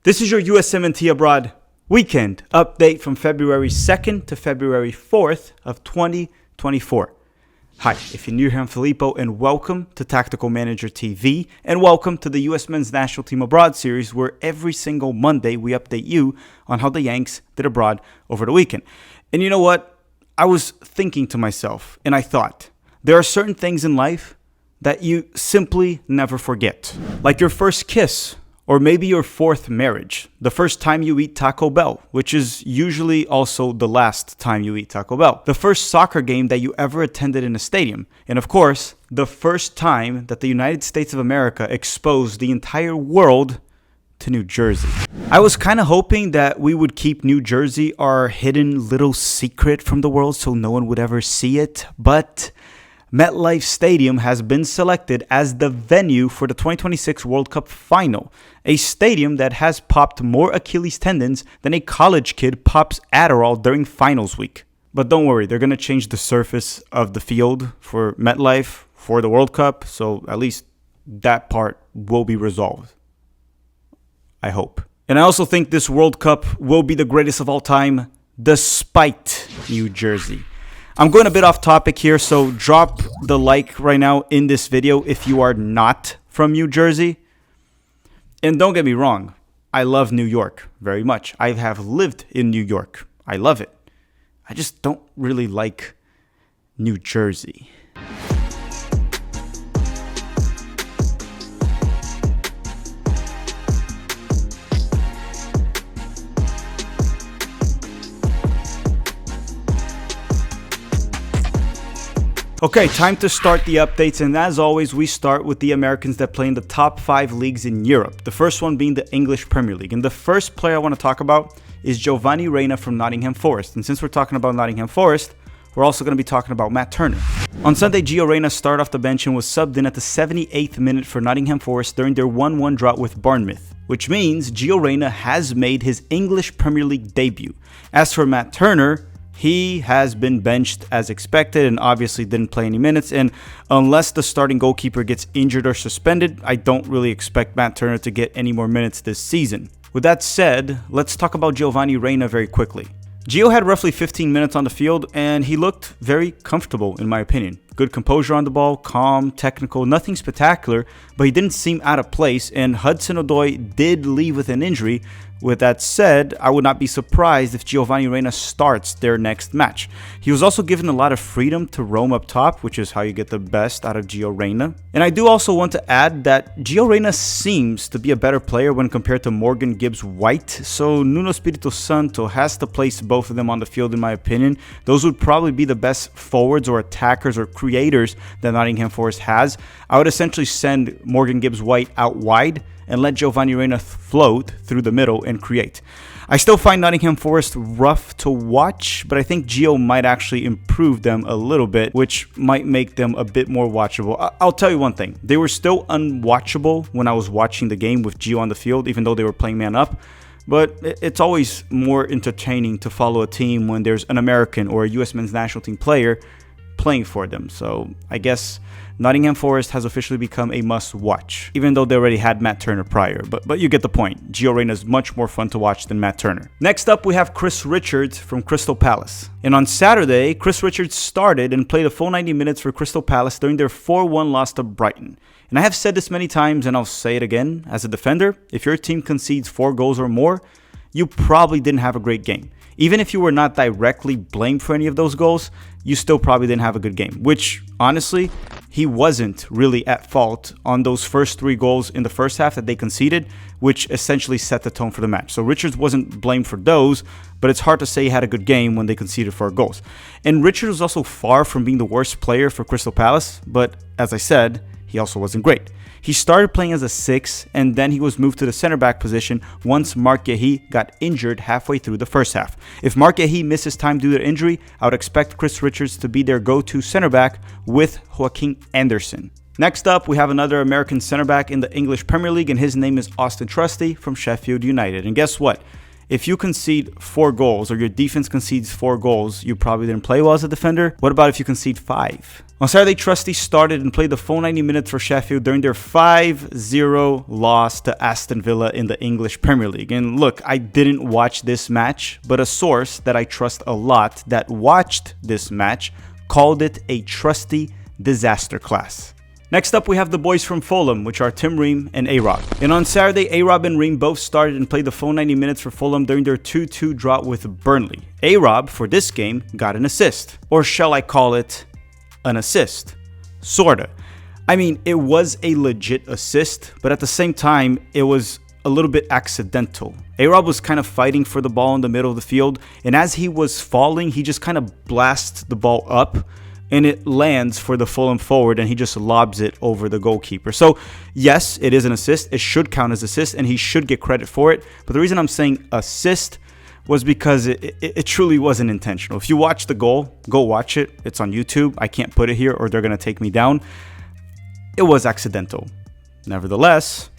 This is your USMNT Abroad weekend update from February 2nd to February 4th of 2024. Hi, if you're new here, I'm Filippo, and welcome to Tactical Manager TV, and welcome to the US Men's National Team Abroad series, where every single Monday we update you on how the Yanks did abroad over the weekend. And you know what? I was thinking to myself, and I thought, there are certain things in life that you simply never forget. Like your first kiss, or maybe your fourth marriage, the first time you eat Taco Bell, which is usually also the last time you eat Taco Bell, the first soccer game that you ever attended in a stadium, and of course, the first time that the United States of America exposed the entire world to New Jersey. I was kind of hoping that we would keep New Jersey our hidden little secret from the world so no one would ever see it, but MetLife Stadium has been selected as the venue for the 2026 World Cup final, a stadium that has popped more Achilles tendons than a college kid pops Adderall during finals week. But don't worry, they're going to change the surface of the field for MetLife for the World Cup, so at least that part will be resolved. I hope. And I also think this World Cup will be the greatest of all time, despite New Jersey. I'm going a bit off topic here, so drop the like right now in this video if you are not from New Jersey. And don't get me wrong, I love New York very much. I have lived in New York. I love it. I just don't really like New Jersey. Okay, time to start the updates, and as always, we start with the Americans that play in the top 5 leagues in Europe, the first one being the English Premier League. And the first player I want to talk about is Gio Reyna from Nottingham Forest. And since we're talking about Nottingham Forest, we're also going to be talking about Matt Turner. On Sunday, Gio Reyna started off the bench and was subbed in at the 78th minute for Nottingham Forest during their 1-1 draw with Bournemouth, which means Gio Reyna has made his English Premier League debut. As for Matt Turner, he has been benched as expected and obviously didn't play any minutes. And unless the starting goalkeeper gets injured or suspended, I don't really expect Matt Turner to get any more minutes this season. With that said, let's talk about Gio Reyna very quickly. Gio had roughly 15 minutes on the field and he looked very comfortable in my opinion. Good composure on the ball, calm, technical, nothing spectacular, but he didn't seem out of place, and Hudson-Odoi did leave with an injury. With that said, I would not be surprised if Gio Reyna starts their next match. He was also given a lot of freedom to roam up top, which is how you get the best out of Gio Reyna. And I do also want to add that Gio Reyna seems to be a better player when compared to Morgan Gibbs-White, so Nuno Espirito Santo has to place both of them on the field in my opinion. Those would probably be the best forwards or attackers or creators that Nottingham Forest has. I would essentially send Morgan Gibbs-White out wide and let Gio Reyna float through the middle and create. I still find Nottingham Forest rough to watch, but I think Gio might actually improve them a little bit, which might make them a bit more watchable. I'll tell you one thing, they were still unwatchable when I was watching the game with Gio on the field, even though they were playing man up. But it's always more entertaining to follow a team when there's an American or a US Men's National Team player playing for them. So I guess Nottingham Forest has officially become a must-watch, even though they already had Matt Turner prior. But you get the point. Gio Reyna is much more fun to watch than Matt Turner. Next up, we have Chris Richards from Crystal Palace. And on Saturday, Chris Richards started and played a full 90 minutes for Crystal Palace during their 4-1 loss to Brighton. And I have said this many times, and I'll say it again. As a defender, if your team concedes 4 goals or more, you probably didn't have a great game. Even if you were not directly blamed for any of those goals, you still probably didn't have a good game, which honestly, he wasn't really at fault on those first 3 goals in the first half that they conceded, which essentially set the tone for the match. So Richards wasn't blamed for those, but it's hard to say he had a good game when they conceded 4 goals. And Richards was also far from being the worst player for Crystal Palace, but as I said, he also wasn't great. He started playing as a 6, and then he was moved to the center back position once Marc Guéhi got injured halfway through the first half. If Marc Guéhi misses time due to injury, I would expect Chris Richards to be their go-to center back with Joaquin Anderson. Next up, we have another American center back in the English Premier League, and his name is Austin Trusty from Sheffield United. And guess what? if you concede 4 goals or your defense concedes 4 goals, you probably didn't play well as a defender. What about if you concede 5? On Saturday, Trusty started and played the full 90 minutes for Sheffield during their 5-0 loss to Aston Villa in the English Premier League. And look, I didn't watch this match, but a source that I trust a lot that watched this match called it a Trusty disaster class. Next up, we have the boys from Fulham, which are Tim Ream and A-Rob. And on Saturday, A-Rob and Ream both started and played the full 90 minutes for Fulham during their 2-2 draw with Burnley. A-Rob, for this game, got an assist. Or shall I call it an assist? Sorta. I mean, it was a legit assist, but at the same time, it was a little bit accidental. A-Rob was kind of fighting for the ball in the middle of the field, and as he was falling, he just kind of blasts the ball up, and it lands for the Fulham forward, and he just lobs it over the goalkeeper. So, yes, it is an assist. It should count as assist, and he should get credit for it. But the reason I'm saying assist was because it truly wasn't intentional. If you watch the goal, go watch it. It's on YouTube. I can't put it here, or they're going to take me down. It was accidental. Nevertheless,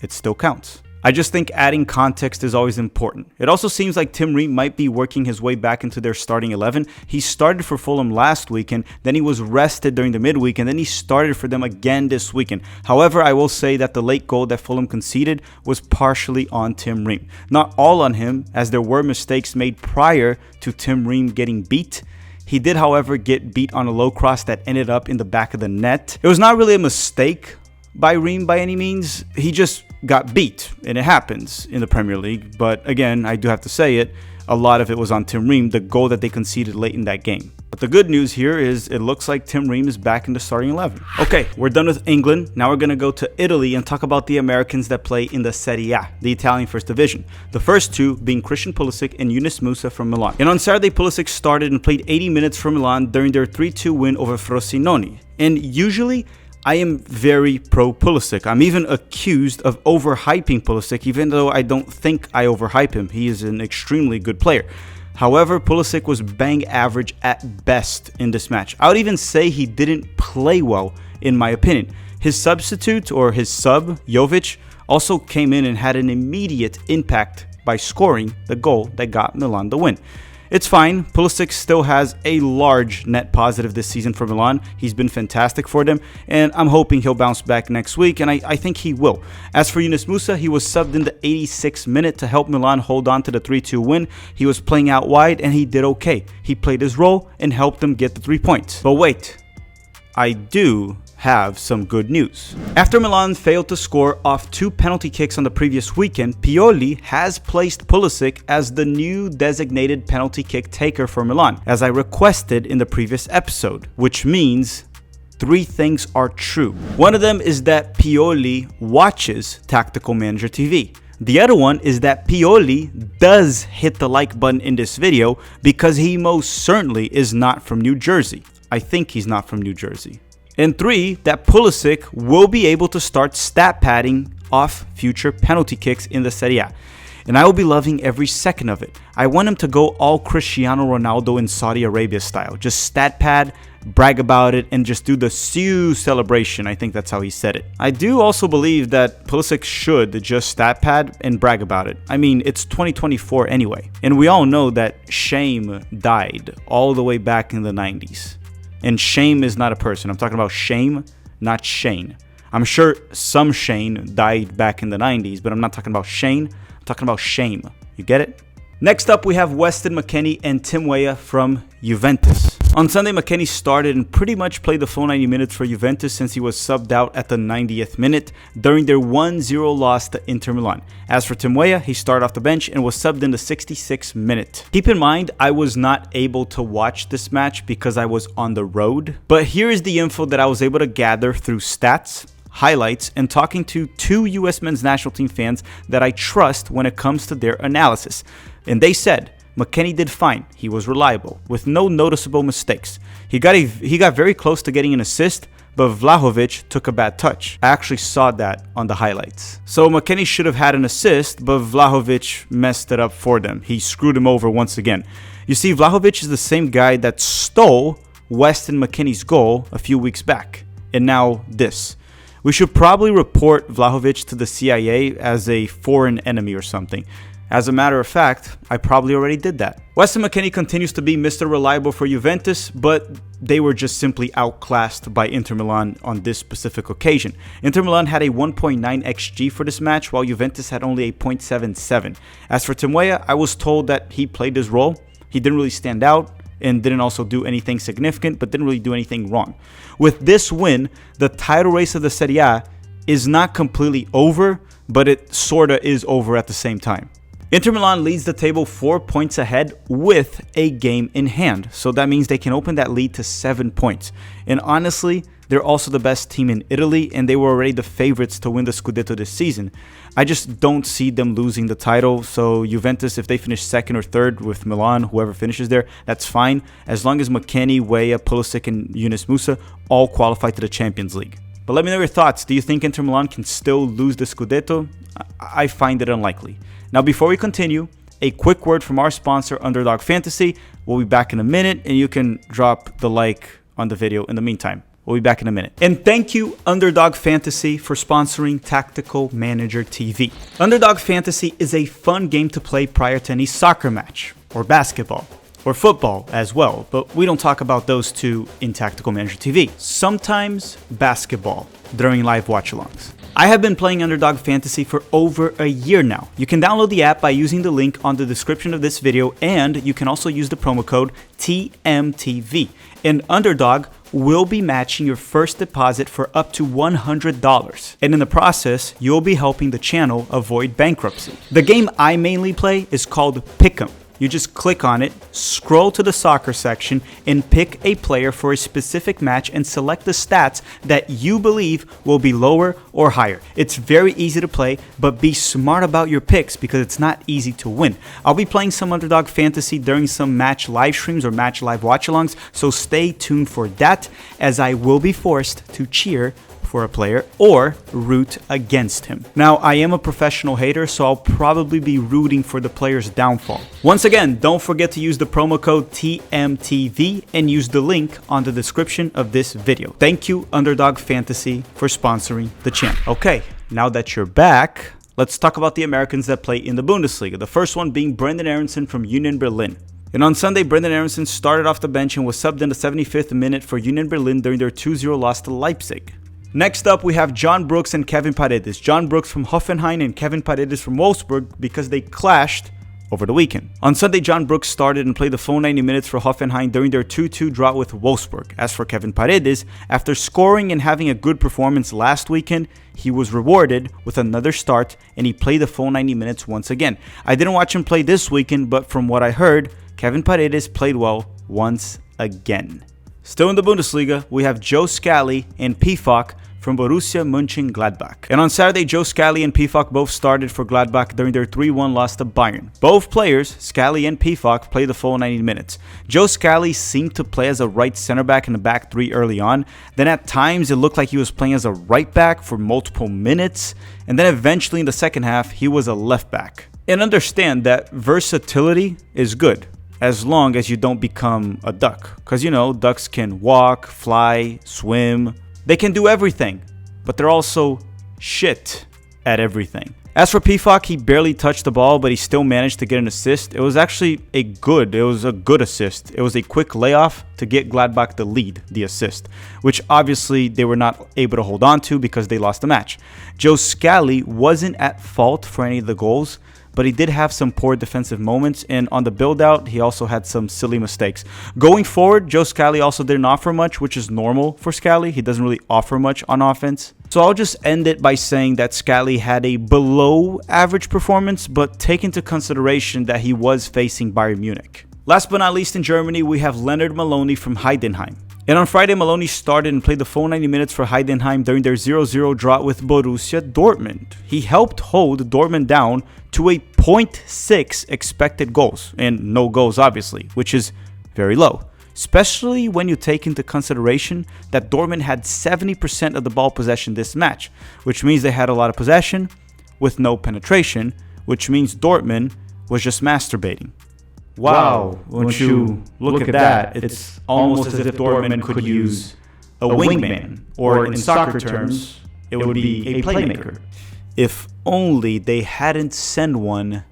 it still counts. I just think adding context is always important. It also seems like Tim Ream might be working his way back into their starting 11. He started for Fulham last weekend, then he was rested during the midweek, and then he started for them again this weekend. However, I will say that the late goal that Fulham conceded was partially on Tim Ream. Not all on him, as there were mistakes made prior to Tim Ream getting beat. He did, however, get beat on a low cross that ended up in the back of the net. It was not really a mistake by Ream by any means. He just got beat, and it happens in the Premier League. But again, I do have to say it, a lot of it was on Tim Ream, the goal that they conceded late in that game. But the good news here is it looks like Tim Ream is back in the starting 11. Okay, we're done with England. Now we're going to go to Italy and talk about the Americans that play in the Serie A, the Italian First Division. The first two being Christian Pulisic and Yunus Musa from Milan. And on Saturday, Pulisic started and played 80 minutes for Milan during their 3-2 win over Frosinone. And usually, I am very pro Pulisic. I'm even accused of overhyping Pulisic, even though I don't think I overhype him. He is an extremely good player. However, Pulisic was bang average at best in this match. I would even say he didn't play well, in my opinion. His substitute, or his sub, Jovic, also came in and had an immediate impact by scoring the goal that got Milan the win. It's fine. Pulisic still has a large net positive this season for Milan. He's been fantastic for them, and I'm hoping he'll bounce back next week, and I think he will. As for Yunus Musa, he was subbed in the 86th minute to help Milan hold on to the 3-2 win. He was playing out wide, and he did okay. He played his role and helped them get the 3 points. But wait, I do have some good news. After Milan failed to score off 2 penalty kicks on the previous weekend, Pioli has placed Pulisic as the new designated penalty kick taker for Milan, as I requested in the previous episode, which means 3 things are true. One of them is that Pioli watches Tactical Manager TV. The other one is that Pioli does hit the like button in this video because he most certainly is not from New Jersey. I think he's not from New Jersey. And 3, that Pulisic will be able to start stat padding off future penalty kicks in the Serie A. And I will be loving every second of it. I want him to go all Cristiano Ronaldo in Saudi Arabia style. Just stat pad, brag about it, and just do the Siu celebration. I think that's how he said it. I do also believe that Pulisic should just stat pad and brag about it. I mean, it's 2024 anyway. And we all know that shame died all the way back in the 90s. And shame is not a person. I'm talking about shame, not Shane. I'm sure some Shane died back in the 90s, but I'm not talking about Shane. I'm talking about shame. You get it? Next up, we have Weston McKennie and Tim Weah from Juventus. On Sunday, McKennie started and pretty much played the full 90 minutes for Juventus since he was subbed out at the 90th minute during their 1-0 loss to Inter Milan. As for Tim Weah, he started off the bench and was subbed in the 66th minute. Keep in mind, I was not able to watch this match because I was on the road, but here is the info that I was able to gather through stats, highlights, and talking to 2 US men's national team fans that I trust when it comes to their analysis. And they said McKennie did fine. He was reliable, with no noticeable mistakes. He got very close to getting an assist, but Vlahovic took a bad touch. I actually saw that on the highlights. So McKennie should have had an assist, but Vlahovic messed it up for them. He screwed him over once again. You see, Vlahovic is the same guy that stole Weston McKennie's goal a few weeks back. And now this. We should probably report Vlahovic to the CIA as a foreign enemy or something. As a matter of fact, I probably already did that. Weston McKennie continues to be Mr. Reliable for Juventus, but they were just simply outclassed by Inter Milan on this specific occasion. Inter Milan had a 1.9 XG for this match, while Juventus had only a 0.77. As for Tim Weah, I was told that he played his role. He didn't really stand out and didn't also do anything significant, but didn't really do anything wrong. With this win, the title race of the Serie A is not completely over, but it sorta is over at the same time. Inter Milan leads the table 4 points ahead with a game in hand, so that means they can open that lead to 7 points. And honestly, they're also the best team in Italy, and they were already the favorites to win the Scudetto this season. I just don't see them losing the title, so Juventus, if they finish second or third with Milan, whoever finishes there, that's fine, as long as McKennie, Weah, Pulisic, and Yunus Musa all qualify to the Champions League. But let me know your thoughts. Do you think Inter Milan can still lose the Scudetto? I find it unlikely. Now, before we continue, a quick word from our sponsor, Underdog Fantasy. We'll be back in a minute, and you can drop the like on the video in the meantime. We'll be back in a minute. And thank you, Underdog Fantasy, for sponsoring Tactical Manager TV. Underdog Fantasy is a fun game to play prior to any soccer match, or basketball, or football as well, but we don't talk about those two in Tactical Manager TV. Sometimes basketball during live watch-alongs. I have been playing Underdog Fantasy for over a year now. You can download the app by using the link on the description of this video, and you can also use the promo code TMTV. And Underdog will be matching your first deposit for up to $100. And in the process, you'll be helping the channel avoid bankruptcy. The game I mainly play is called Pick'em. You just click on it, scroll to the soccer section, and pick a player for a specific match and select the stats that you believe will be lower or higher. It's very easy to play, but be smart about your picks because it's not easy to win. I'll be playing some Underdog Fantasy during some match live streams or match live watch-alongs, so stay tuned for that, as I will be forced to cheer for a player or root against him. Now, I am a professional hater, so I'll probably be rooting for the player's downfall. Once again, don't forget to use the promo code TMTV and use the link on the description of this video. Thank you, Underdog Fantasy, for sponsoring the channel. Okay, now that you're back, let's talk about the Americans that play in the Bundesliga. The first one being Brendan Aronson from Union Berlin. And on Sunday, Brendan Aronson started off the bench and was subbed in the 75th minute for Union Berlin during their 2-0 loss to Leipzig. Next up, we have John Brooks and Kevin Paredes. John Brooks from Hoffenheim and Kevin Paredes from Wolfsburg because they clashed over the weekend. On Sunday, John Brooks started and played the full 90 minutes for Hoffenheim during their 2-2 draw with Wolfsburg. As for Kevin Paredes, after scoring and having a good performance last weekend, he was rewarded with another start and he played the full 90 minutes once again. I didn't watch him play this weekend, but from what I heard, Kevin Paredes played well once again. Still in the Bundesliga, we have Joe Scally and Pefok from Borussia Mönchengladbach. And on Saturday, Joe Scally and Pefok both started for Gladbach during their 3-1 loss to Bayern. Both players, Scally and Pefok, played the full 90 minutes. Joe Scally seemed to play as a right center back in the back three early on. Then at times, it looked like he was playing as a right back for multiple minutes. And then eventually in the second half, he was a left back. And understand that versatility is good, as long as you don't become a duck. Because, you know, ducks can walk, fly, swim. They can do everything, but they're also shit at everything. As for Pefok, he barely touched the ball, but he still managed to get an assist. It was actually a good assist. It was a quick layoff to get Gladbach the lead, the assist, which obviously they were not able to hold on to because they lost the match. Joe Scally wasn't at fault for any of the goals, but he did have some poor defensive moments, and on the build-out, he also had some silly mistakes. Going forward, Joe Scally also didn't offer much, which is normal for Scally. He doesn't really offer much on offense. So I'll just end it by saying that Scally had a below-average performance, but take into consideration that he was facing Bayern Munich. Last but not least, in Germany, we have Leonard Maloney from Heidenheim. And on Friday, Maloney started and played the full 90 minutes for Heidenheim during their 0-0 draw with Borussia Dortmund. He helped hold Dortmund down to a 0.6 expected goals, and no goals obviously, which is very low. Especially when you take into consideration that Dortmund had 70% of the ball possession this match, which means they had a lot of possession with no penetration, which means Dortmund was just masturbating. Wow, won't you look at that? It's almost as if Dortmund could use a wingman, or in soccer terms, it would be a playmaker. If only they hadn't sent one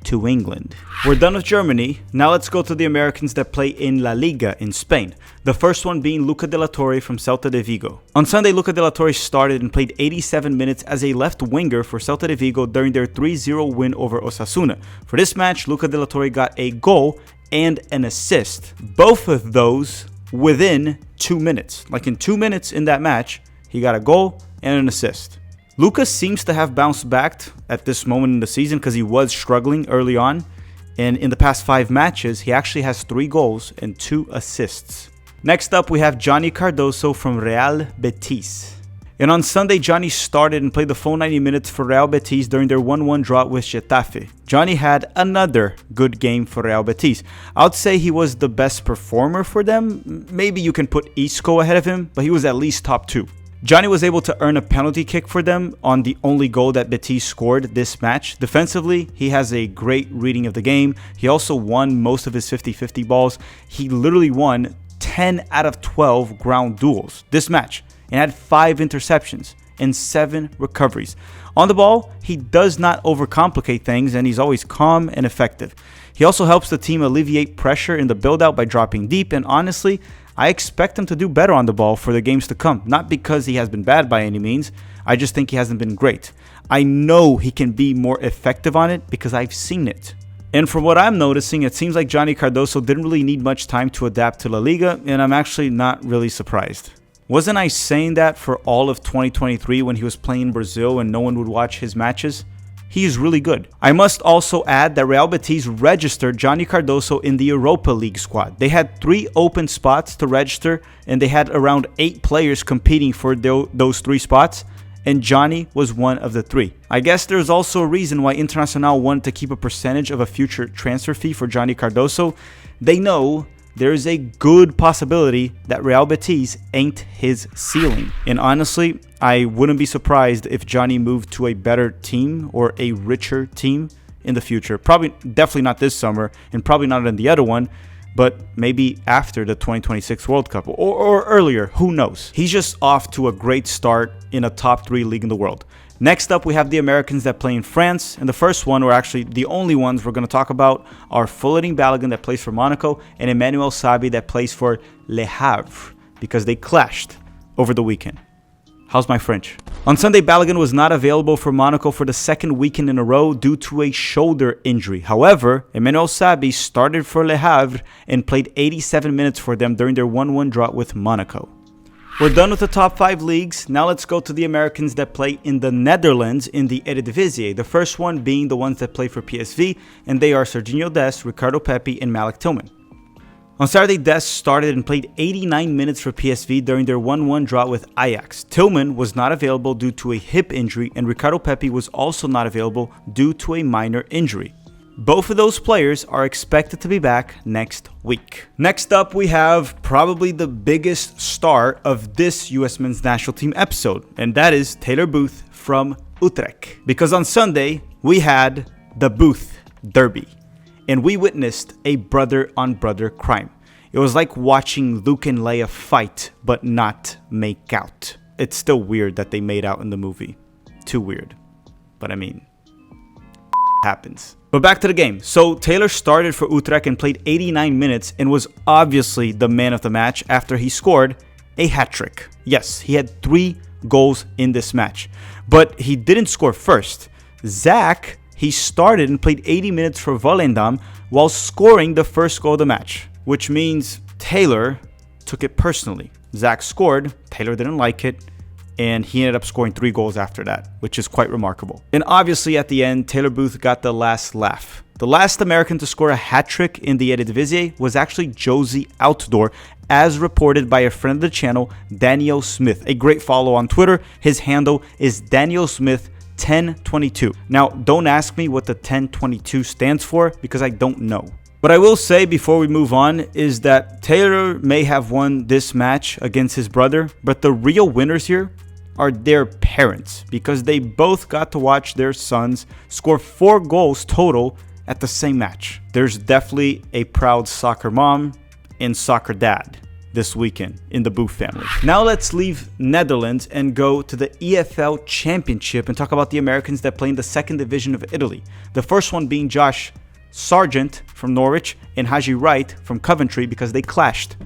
to England. We're done with Germany. Now let's go to the Americans that play in La Liga in Spain. The first one being Luca De La Torre from Celta de Vigo. On Sunday, Luca De La Torre started and played 87 minutes as a left winger for Celta de Vigo during their 3-0 win over Osasuna. For this match, Luca De La Torre got a goal and an assist. Both of those within 2 minutes. Like in 2 minutes in that match, he got a goal and an assist. Lucas seems to have bounced back at this moment in the season because he was struggling early on. And in the past 5 matches, he actually has 3 goals and 2 assists. Next up, we have Johnny Cardoso from Real Betis. And on Sunday, Johnny started and played the full 90 minutes for Real Betis during their 1-1 draw with Getafe. Johnny had another good game for Real Betis. I would say he was the best performer for them. Maybe you can put Isco ahead of him, but he was at least top 2. Johnny was able to earn a penalty kick for them on the only goal that Betis scored this match. Defensively, he has a great reading of the game. He also won most of his 50-50 balls. He literally won 10 out of 12 ground duels this match and had 5 interceptions and 7 recoveries. On the ball, he does not overcomplicate things and he's always calm and effective. He also helps the team alleviate pressure in the build-out by dropping deep, and honestly, I expect him to do better on the ball for the games to come. Not because he has been bad by any means. I just think he hasn't been great. I know he can be more effective on it because I've seen it. And from what I'm noticing, it seems like Johnny Cardoso didn't really need much time to adapt to La Liga, and I'm actually not really surprised. Wasn't I saying that for all of 2023 when he was playing in Brazil and no one would watch his matches? He is really good. I must also add that Real Betis registered Johnny Cardoso in the Europa League squad. They had 3 open spots to register and they had around 8 players competing for those 3 spots, and Johnny was one of the 3. I guess there's also a reason why Internacional wanted to keep a percentage of a future transfer fee for Johnny Cardoso. They know there is a good possibility that Real Betis ain't his ceiling. And honestly, I wouldn't be surprised if Johnny moved to a better team or a richer team in the future. Definitely not this summer, and probably not in the other one, but maybe after the 2026 World Cup or earlier, who knows. He's just off to a great start in a top 3 league in the world. Next up, we have the Americans that play in France, and the first one, or actually the only ones we're going to talk about, are Fullerton Balogun that plays for Monaco and Emmanuel Sabi that plays for Le Havre, because they clashed over the weekend. How's my French? On Sunday, Balogun was not available for Monaco for the 2nd weekend in a row due to a shoulder injury. However, Emmanuel Sabi started for Le Havre and played 87 minutes for them during their 1-1 draw with Monaco. We're done with the top 5 leagues. Now let's go to the Americans that play in the Netherlands in the Eredivisie. The first one being the ones that play for PSV, and they are Serginho Dest, Ricardo Pepi, and Malik Tillman. On Saturday, Dest started and played 89 minutes for PSV during their 1-1 draw with Ajax. Tillman was not available due to a hip injury, and Ricardo Pepi was also not available due to a minor injury. Both of those players are expected to be back next week. Next up, we have probably the biggest star of this US Men's National Team episode, and that is Taylor Booth from Utrecht. Because on Sunday, we had the Booth Derby, and we witnessed a brother-on-brother crime. It was like watching Luke and Leia fight, but not make out. It's still weird that they made out in the movie. Too weird. But I mean, happens. But back to the game. So Taylor started for Utrecht and played 89 minutes and was obviously the man of the match after he scored a hat-trick. Yes, he had 3 goals in this match. But he didn't score first. Zach, he started and played 80 minutes for Volendam while scoring the first goal of the match, which means Taylor took it personally. Zach scored, Taylor didn't like it, and he ended up scoring 3 goals after that, which is quite remarkable. And obviously at the end, Taylor Booth got the last laugh. The last American to score a hat-trick in the Eredivisie was actually Josie Outdoor, as reported by a friend of the channel, Daniel Smith. A great follow on Twitter. His handle is Daniel Smith 1022. Now, don't ask me what the 1022 stands for because I don't know. What I will say before we move on is that Taylor may have won this match against his brother, but the real winners here are their parents, because they both got to watch their sons score 4 goals total at the same match. There's definitely a proud soccer mom and soccer dad this weekend in the Booth family. Now let's leave Netherlands and go to the EFL Championship and talk about the Americans that play in the second division of Italy. The first one being Josh Sargent from Norwich and Haji Wright from Coventry, because they clashed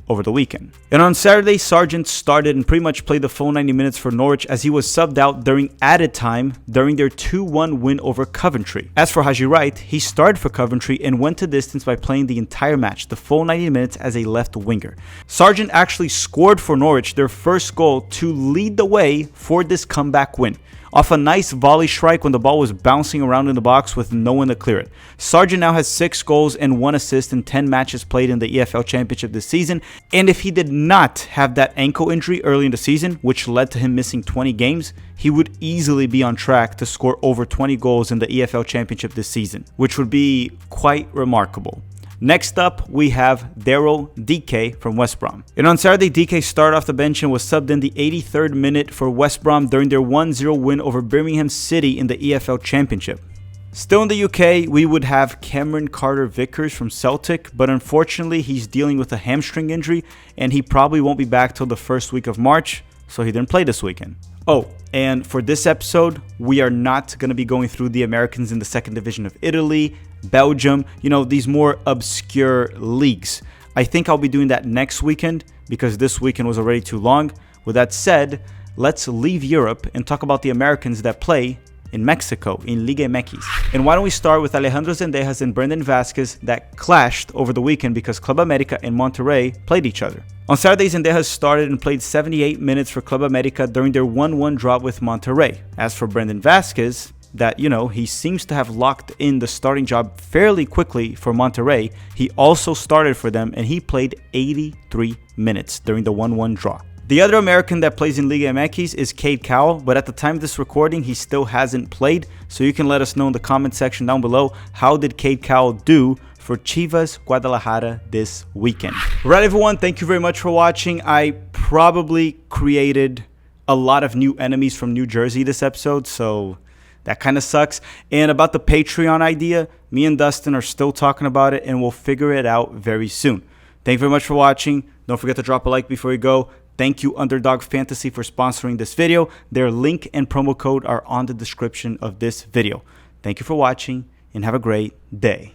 over the weekend. And on Saturday, Sargent started and pretty much played the full 90 minutes for Norwich, as he was subbed out during added time during their 2-1 win over Coventry. As for Haji Wright, he started for Coventry and went to distance by playing the entire match, the full 90 minutes as a left winger. Sargent actually scored for Norwich their first goal to lead the way for this comeback win, off a nice volley strike when the ball was bouncing around in the box with no one to clear it. Sargent now has 6 goals and 1 assist in 10 matches played in the EFL Championship this season, and if he did not have that ankle injury early in the season, which led to him missing 20 games, he would easily be on track to score over 20 goals in the EFL Championship this season, which would be quite remarkable. Next up, we have Daryl DK from West Brom. And on Saturday, DK started off the bench and was subbed in the 83rd minute for West Brom during their 1-0 win over Birmingham City in the EFL Championship. Still in the UK, we would have Cameron Carter-Vickers from Celtic, but unfortunately, he's dealing with a hamstring injury and he probably won't be back till the first week of March, so he didn't play this weekend. Oh, and for this episode, we are not going to be going through the Americans in the second division of Italy, Belgium, these more obscure leagues. I think I'll be doing that next weekend because this weekend was already too long. With that said, let's leave Europe and talk about the Americans that play in Mexico, in Liga MX. And why don't we start with Alejandro Zendejas and Brendan Vasquez that clashed over the weekend because Club America and Monterrey played each other. On Saturday, Zendejas started and played 78 minutes for Club America during their 1-1 draw with Monterrey. As for Brendan Vasquez, that, he seems to have locked in the starting job fairly quickly for Monterrey. He also started for them and he played 83 minutes during the 1-1 draw. The other American that plays in Liga MX is Cade Cowell, but at the time of this recording, he still hasn't played. So you can let us know in the comment section down below, how did Cade Cowell do for Chivas Guadalajara this weekend? Alright everyone, thank you very much for watching. I probably created a lot of new enemies from New Jersey this episode, so that kind of sucks. And about the Patreon idea, me and Dustin are still talking about it and we'll figure it out very soon. Thank you very much for watching. Don't forget to drop a like before you go. Thank you Underdog Fantasy for sponsoring this video. Their link and promo code are on the description of this video. Thank you for watching and have a great day.